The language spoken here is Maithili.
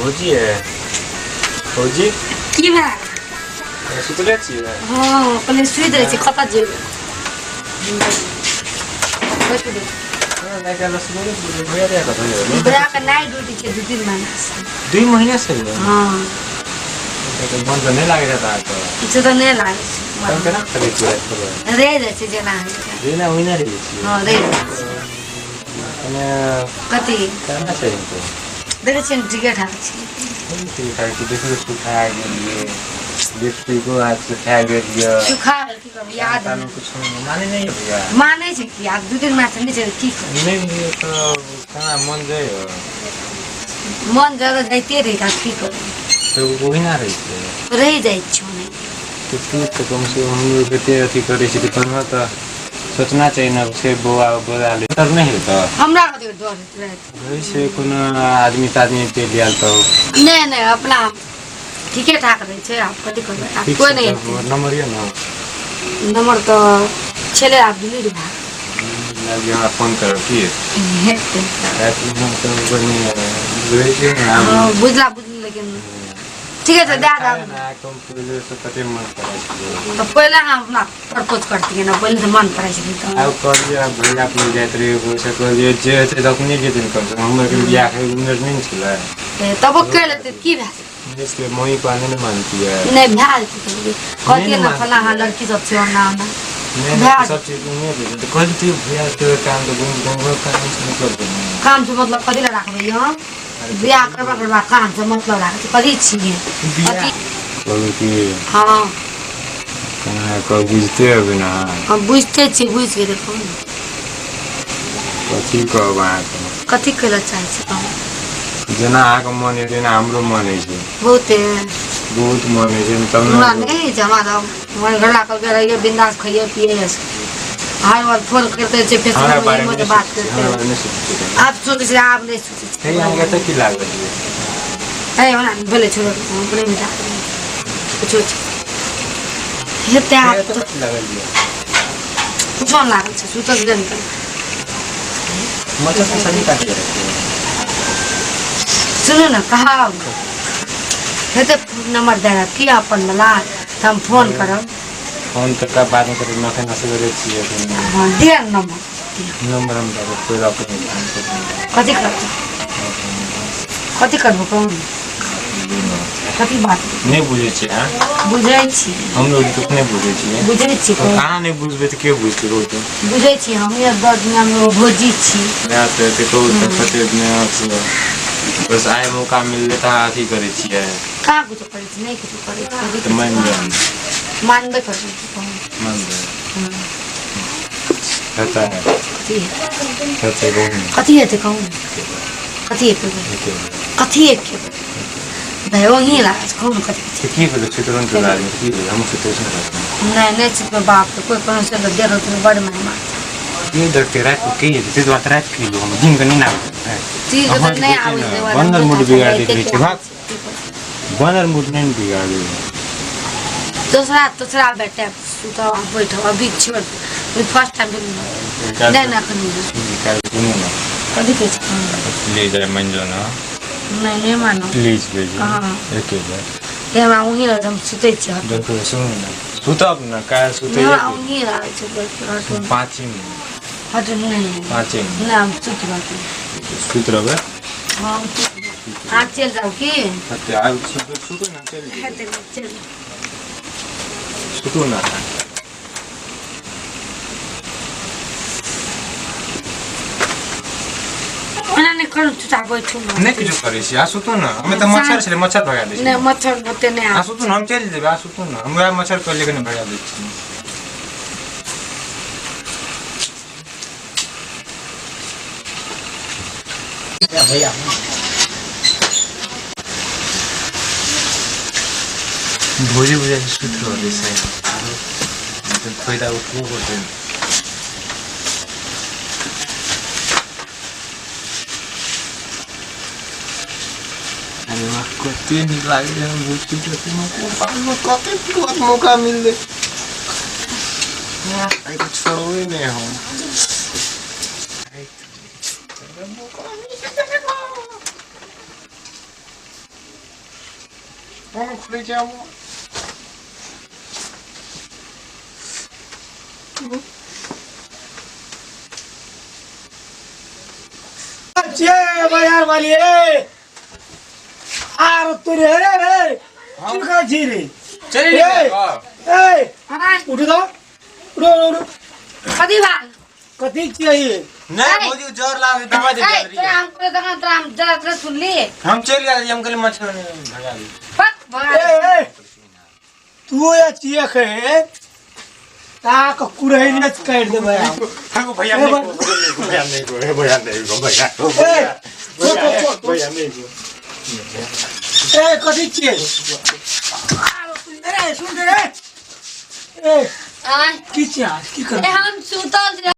भौजी है भौजी की भए सुतले छियै हाँ पहले सुति रहै छै कतऽ जेबै नहीं क्या बस बोले भैया दे कतऽ जेबै भैया के नाइट ड्यूटी छै 2-3 महीना से 2 महीना से हाँ तो मन तो नहीं लागे रहता तो किछु तऽ नहि लागै छै हम केना करै छियै रहि जाइ छै जेना जेना ओहिना रहै छियै हाँ रहि जाइ छै અને कथी करना चाहिए तो देखै छियै ने टिकट ठाक छै ठीक है कि देखो सुखा गेलिए लिपस्टिक को आज सुखा गेलिए सुखा गेल की करब याद कानून कुछ माने नहीं है भैया मानै छै कि आब 2-3 महीना से नहि छै की करब नहीं तो खाना मन जाए मन जगह जाइते रही तऽ की करब तो वही ना रही है रहि जाइ छै नहि तो ठीक तो कम से कम हम लोग कते अथी करे छी तो तो सोचना चाहिए ना से बुआ बोला ले तर नहीं तो हमरा कथी डर होइत रहै वैसे कोनो आदमी तादमी पे लिया तो नहीं नहीं अपना ठीके ठाक रहै छै आब कथी करबै आब कोई नहीं नंबर ये ना नंबर तो छेले आब डिलीट भए लगे हमरा फोन करो की हेतै ऐसे हम तो बनी वैसे ना बुझला लेकिन ठीके छै दए दब ना कम पहले से कते मन करे छी तो पहले हम अपना प्रपोज करतियै ना पहले तो मन पड़ै छै तो अब कर दिया भैया अपने जात रहे हो से कर दिए जे है अपने के दिन कम से कम हमर के बियाह के उम्र नहीं छला तब कर लेतै की भए इसलिए मोही को आने नहीं मानती है नहीं भए जेतै कहतियै ना फला हाँ लड़की सब छै ओना ओना नहीं सब चीज उन्हें दे तो कल तू भैया के काम तो गुम काम से निकल गए काम से मतलब कथी लए राखबै हम बियाह करबा काम से मतलब राखै कथी छियै कथी बोलो कि हाँ कना को बुझते हो बिना हम बुझते छी बुझ गेलै कोन कथी कहब कथी करै चाहै छी हम जेना आके मन है तेना हमरो मन है छै बहुते बहुत मन है छै तब हमरा नहीं जमा दम मन गला कर रहिए बिंदास खाइए पिए हर बार फोन करते छै फेसबुक में मुझे बात करते आप सोचे से आप नहीं सोचे हे यहाँ के की लागल है ए वाला भले छोड़ो अपने मिटा कुछ हेते आप तो लागल कुछ लागल छै सुतल जन कर मच्छर से सभी काट के रखते सुनो ना कहा हेते नंबर दे रहा की अपन वाला हम फोन करब फोन तक का बात में करे नखे नसे करे छिए हां दे नंबर नंबर हम दे कोई अपने कथी करब कथी करब कौन कथी बात नहीं बुझे छी हां बुझै छी हम लोग तो नहीं बुझे छी बुझै छी कहां नहीं बुझबे त के बुझते हो तो बुझै छी हम एक दुनिया में भोजी छी या तो को कते में बस आए मौका मिलले त अथी करे छिए का कुछ करे छी नहीं कुछ करे तो मान जान मानबे कर मान दे कहता है कथी कहते बहुत कथी हेतै कहू कथी हेतै कथी हेतै भाई वही लाज कहू कथी तो की बोले चित्रण तो लाज की हम सिचुएशन नहीं चित में बाप कोई कोनो से दे रहो तुम बड़ मेहमान ये डरते रात को की है तो बात रात की हम दिन का नहीं ना ठीक है नहीं आवे देवा बंदर मूड बिगाड़ दे छै भाग बंदर मूड नहीं बिगाड़ दे दूसरा बेटा सुता बैठो अभी छोड़ मैं फर्स्ट टाइम नहीं ना करूँ निकाल सुनो ना कभी के ले जाए मंजो ना नहीं मानो प्लीज भेज हां एक बार ये मैं वही रह हम सुते छी देखो सुनो ना सुतब ना का सुते ना वही रह छै बैठ 5 मिनट हट नहीं 5 ना हम सुत बात सुत रहबे हां हां चल जाओ की अच्छा आ सुतो ना चल चल सुतो ना ना नहीं करू तू बैठू नहीं कुछ करे छी आ सुतो ना हमें तो मच्छर से मच्छर भगा दे छी नहीं मच्छर होते नहीं आ सुतो ना हम चल जेबे आ सुतो ना हमरा मच्छर कर लेके नहीं भगा दे छी भैया भोजी भोजी सुत रहो जैसे फायदा उठो होते अरे वाह कते निक लागे हम भोजी कते मौका मिल दे आई तो छोड़ो नहीं हम कौन खुले जाओ अच्छे बाजार वाली है आर तो रे रे किनका जी रे चलिए ए हाँ उठ दो उठो कदी भाग कथी चाहिए नहीं मोदी जोर लागे दवा दे ए तेरा हमको तेरा हम जरा तेरा सुन लिए हम चल गए हम कल मछली भगा दी पक भगा ए तू या चिया खे ता कुरही ने काट दे भैया हमको भैया नहीं को भैया नहीं को भैया नहीं को भैया नहीं को ए कथी चाहिए अरे सुन रे ए आय की चाहिए की कर हम सुतल